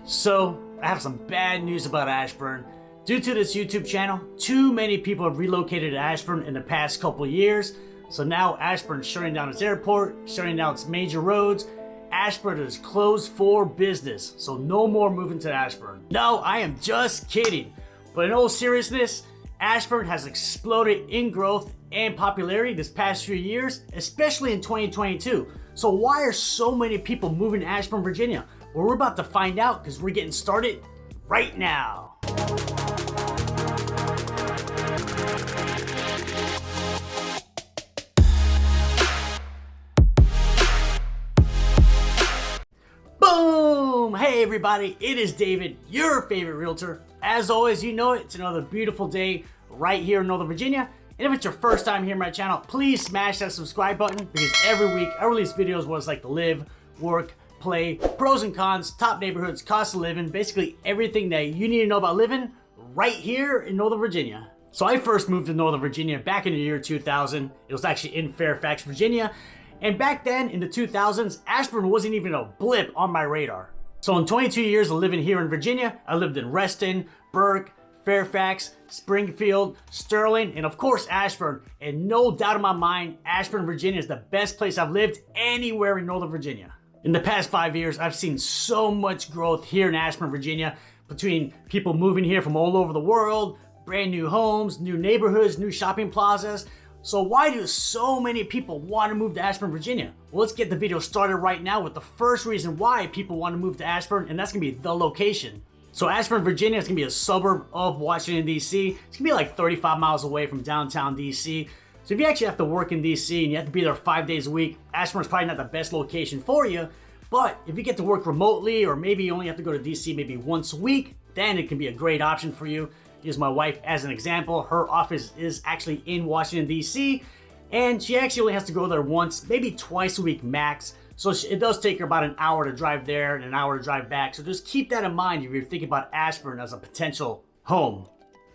So, I have some bad news about Ashburn. Due to this YouTube channel, too many people have relocated to Ashburn in the past couple years. So now Ashburn's shutting down its airport, shutting down its major roads. Ashburn is closed for business, so no more moving to Ashburn. No, I am just kidding. But in all seriousness, Ashburn has exploded in growth and popularity this past few years, especially in 2022. So why are so many people moving to Ashburn, Virginia? Well, we're about to find out because we're getting started right now. Boom! Hey everybody, it is David, your favorite realtor. As always, you know it, it's another beautiful day right here in Northern Virginia. And if it's your first time here on my channel, please smash that subscribe button because every week I release videos where it's like to live, work, play, pros and cons, top neighborhoods, cost of living, basically everything that you need to know about living right here in Northern Virginia. So I first moved to Northern Virginia back in the year 2000. It was actually in Fairfax, Virginia. And back then in the 2000s, Ashburn wasn't even a blip on my radar. So in 22 years of living here in Virginia, I lived in Reston, Burke, Fairfax, Springfield, Sterling, and of course Ashburn. And no doubt in my mind, Ashburn, Virginia is the best place I've lived anywhere in Northern Virginia. In the past 5 years, I've seen so much growth here in Ashburn, Virginia, between people moving here from all over the world, brand new homes, new neighborhoods, new shopping plazas. So why do so many people want to move to Ashburn, Virginia? Well, let's get the video started right now with the first reason why people want to move to Ashburn, and that's going to be the location. So Ashburn, Virginia is going to be a suburb of Washington, D.C. It's going to be like 35 miles away from downtown D.C. So if you actually have to work in D.C. and you have to be there 5 days a week, Ashburn's probably not the best location for you. But if you get to work remotely, or maybe you only have to go to D.C. maybe once a week, then it can be a great option for you. Use my wife as an example. Her office is actually in Washington, D.C. and she actually only has to go there once, maybe twice a week max. So it does take her about an hour to drive there and an hour to drive back. So just keep that in mind if you're thinking about Ashburn as a potential home.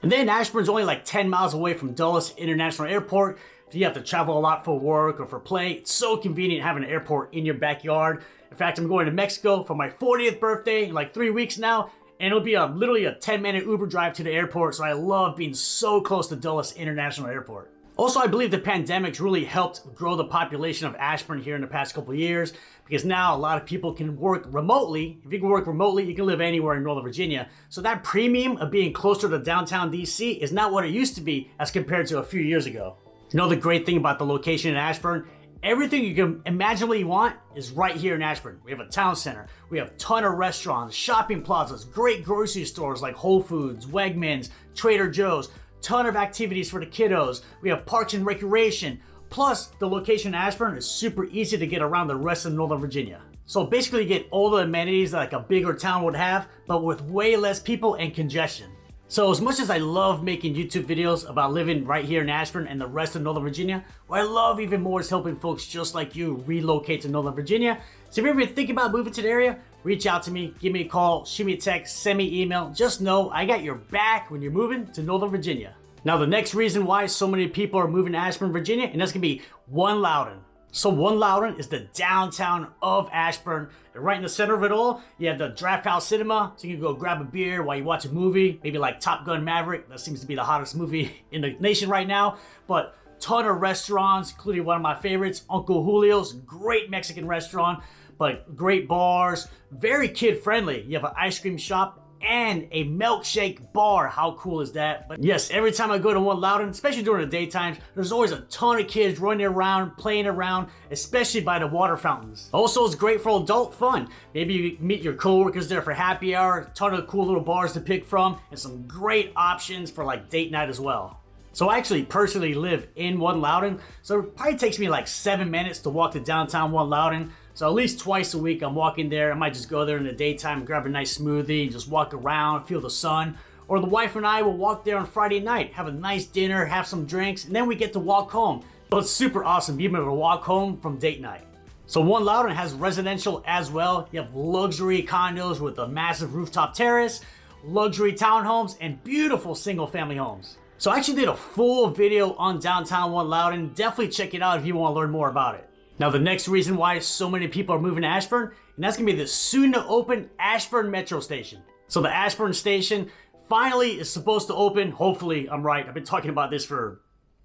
And then Ashburn's only like 10 miles away from Dulles International Airport. If you have to travel a lot for work or for play, it's so convenient having an airport in your backyard. In fact, I'm going to Mexico for my 40th birthday in like 3 weeks now. And it'll be literally a 10-minute Uber drive to the airport, so I love being so close to Dulles International Airport. Also, I believe the pandemic's really helped grow the population of Ashburn here in the past couple of years, because now a lot of people can work remotely. If you can work remotely, you can live anywhere in Northern Virginia. So that premium of being closer to downtown DC is not what it used to be as compared to a few years ago. You know the great thing about the location in Ashburn? Everything you can imaginably want is right here in Ashburn. We have a town center. We have a ton of restaurants, shopping plazas, great grocery stores like Whole Foods, Wegmans, Trader Joe's, ton of activities for the kiddos. We have parks and recreation. Plus, the location in Ashburn is super easy to get around the rest of Northern Virginia. So basically you get all the amenities that like a bigger town would have, but with way less people and congestion. So as much as I love making YouTube videos about living right here in Ashburn and the rest of Northern Virginia, what I love even more is helping folks just like you relocate to Northern Virginia. So if you're ever thinking about moving to the area, reach out to me, give me a call, shoot me a text, send me email. Just know I got your back when you're moving to Northern Virginia. Now the next reason why so many people are moving to Ashburn, Virginia, and that's gonna be One Loudoun. So One Loudoun is the downtown of Ashburn. And right in the center of it all, you have the Draft House Cinema, so you can go grab a beer while you watch a movie, maybe like Top Gun Maverick. That seems to be the hottest movie in the nation right now. But ton of restaurants, including one of my favorites, Uncle Julio's, great Mexican restaurant, but great bars, very kid friendly. You have an ice cream shop and a milkshake bar. How cool is that? But yes, every time I go to One Loudoun, especially during the daytimes, there's always a ton of kids running around, playing around, especially by the water fountains. Also, it's great for adult fun. Maybe you meet your coworkers there for happy hour, a ton of cool little bars to pick from, and some great options for like date night as well. So I actually personally live in One Loudoun, so it probably takes me like 7 minutes to walk to downtown One Loudoun. So at least twice a week I'm walking there. I might just go there in the daytime, grab a nice smoothie, just walk around, feel the sun. Or the wife and I will walk there on Friday night, have a nice dinner, have some drinks, and then we get to walk home. So it's super awesome being able to walk home from date night. So One Loudoun has residential as well. You have luxury condos with a massive rooftop terrace, luxury townhomes, and beautiful single family homes. So I actually did a full video on downtown One Loudoun. Definitely check it out if you want to learn more about it. Now the next reason why so many people are moving to Ashburn, and that's gonna be the soon to open Ashburn Metro Station. So the Ashburn Station finally is supposed to open. Hopefully I'm right. I've been talking about this for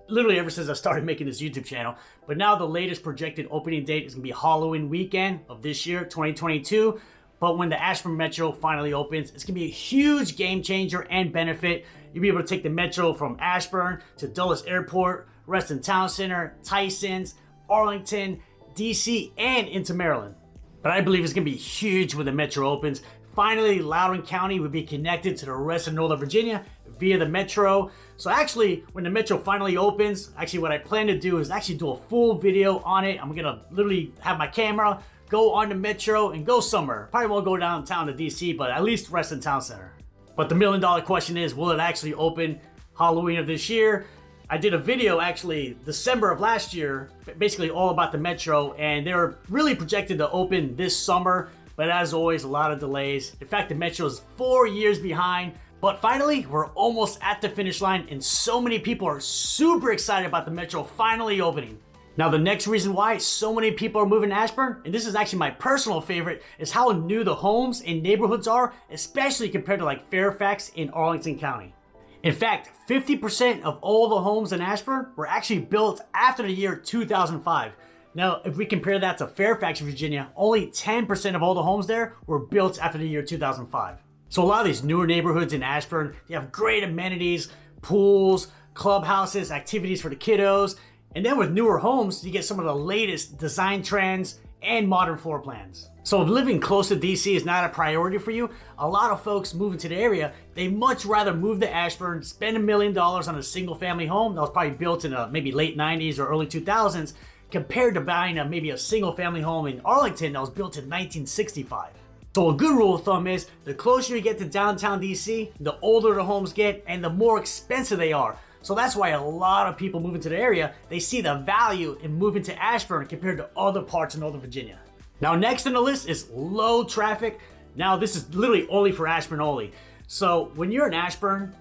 literally ever since I started making this YouTube channel. But now the latest projected opening date is gonna be Halloween weekend of this year, 2022. But when the Ashburn Metro finally opens, it's gonna be a huge game changer and benefit. You'll be able to take the Metro from Ashburn to Dulles Airport, Reston Town Center, Tysons, Arlington, DC, and into Maryland. But I believe it's gonna be huge when the Metro opens. Finally, Loudoun County will be connected to the rest of Northern Virginia via the Metro. So actually, when the Metro finally opens, actually what I plan to do is actually do a full video on it. I'm gonna literally have my camera, go on the Metro and go somewhere. Probably won't go downtown to DC, but at least Reston Town Center. But the million-dollar question is, will it actually open Halloween of this year? I did a video actually December of last year, basically all about the Metro, and they were really projected to open this summer. But as always, a lot of delays. In fact, the Metro is 4 years behind. But finally, we're almost at the finish line, and so many people are super excited about the Metro finally opening. Now, the next reason why so many people are moving to Ashburn, and this is actually my personal favorite, is how new the homes and neighborhoods are, especially compared to like Fairfax in Arlington County. In fact, 50% of all the homes in Ashburn were actually built after the year 2005. Now, if we compare that to Fairfax, Virginia, only 10% of all the homes there were built after the year 2005. So a lot of these newer neighborhoods in Ashburn, they have great amenities, pools, clubhouses, activities for the kiddos. And then with newer homes, you get some of the latest design trends and modern floor plans. So if living close to DC is not a priority for you, a lot of folks moving to the area, they much rather move to Ashburn, spend $1 million on a single family home that was probably built in maybe late 90s or early 2000s, compared to buying maybe a single family home in Arlington that was built in 1965. So a good rule of thumb is the closer you get to downtown DC, the older the homes get and the more expensive they are. So that's why a lot of people moving to the area, they see the value in moving to Ashburn compared to other parts of Northern Virginia. Now next on the list is low traffic. Now this is literally only for Ashburn only. So when you're in Ashburn,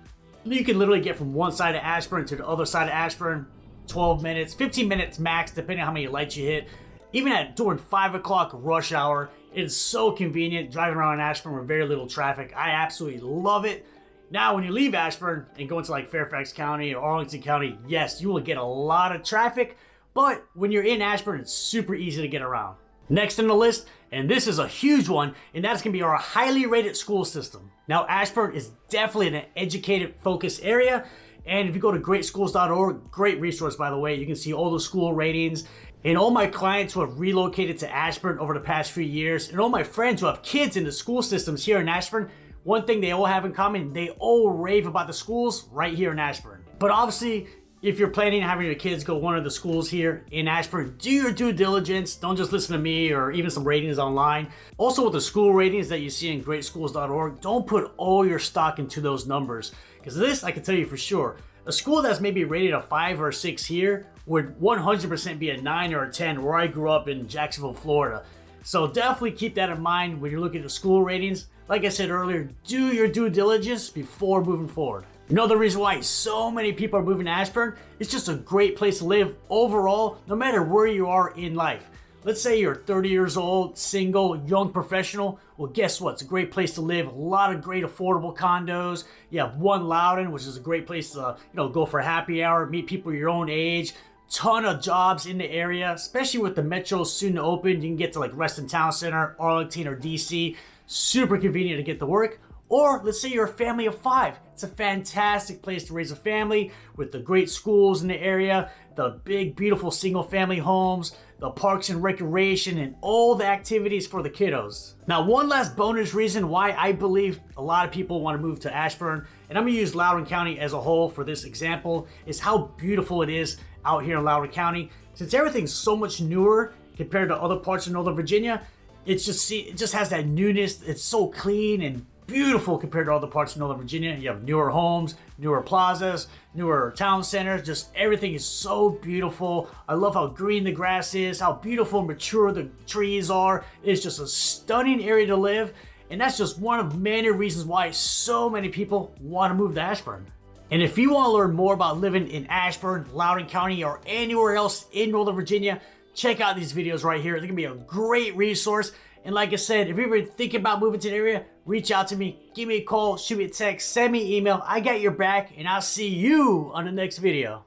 you can literally get from one side of Ashburn to the other side of Ashburn 12 minutes, 15 minutes max, depending on how many lights you hit. Even during 5 o'clock rush hour, it's so convenient driving around Ashburn with very little traffic. I absolutely love it. Now, when you leave Ashburn and go into like Fairfax County or Arlington County, yes, you will get a lot of traffic, but when you're in Ashburn, it's super easy to get around. Next on the list, and this is a huge one, and that's gonna be our highly rated school system. Now, Ashburn is definitely an educated, focused area. And if you go to greatschools.org, great resource by the way, you can see all the school ratings. And all my clients who have relocated to Ashburn over the past few years, and all my friends who have kids in the school systems here in Ashburn, one thing they all have in common, they all rave about the schools right here in Ashburn. But obviously, if you're planning on having your kids go one of the schools here in Ashburn, do your due diligence. Don't just listen to me or even some ratings online. Also with the school ratings that you see in greatschools.org, don't put all your stock into those numbers. Because this, I can tell you for sure, a school that's maybe rated a 5 or a 6 here would 100% be a 9 or a 10 where I grew up in Jacksonville, Florida. So definitely keep that in mind when you're looking at school ratings. Like I said earlier, do your due diligence before moving forward. Another reason why so many people are moving to Ashburn, it's just a great place to live overall, no matter where you are in life. Let's say you're 30 years old, single, young professional. Well, guess what? It's a great place to live. A lot of great affordable condos. You have One Loudoun, which is a great place to go for a happy hour, meet people your own age. Ton of jobs in the area, especially with the Metro soon to open. You can get to like Reston Town Center, Arlington, or DC. Super convenient to get to work. Or let's say you're a family of 5. It's a fantastic place to raise a family with the great schools in the area, the big, beautiful single family homes, the parks and recreation, and all the activities for the kiddos. Now, one last bonus reason why I believe a lot of people want to move to Ashburn, and I'm gonna use Loudoun County as a whole for this example, is how beautiful it is out here in Loudoun County. Since everything's so much newer compared to other parts of Northern Virginia, it just has that newness. It's so clean and beautiful compared to other parts of Northern Virginia. You have newer homes, newer plazas, newer town centers. Just everything is so beautiful. I love how green the grass is, how beautiful and mature the trees are. It's just a stunning area to live. And that's just one of many reasons why so many people want to move to Ashburn. And if you want to learn more about living in Ashburn, Loudoun County, or anywhere else in Northern Virginia, check out these videos right here. They're gonna be a great resource. And like I said, if you're ever thinking about moving to the area, reach out to me, give me a call, shoot me a text, send me an email. I got your back, and I'll see you on the next video.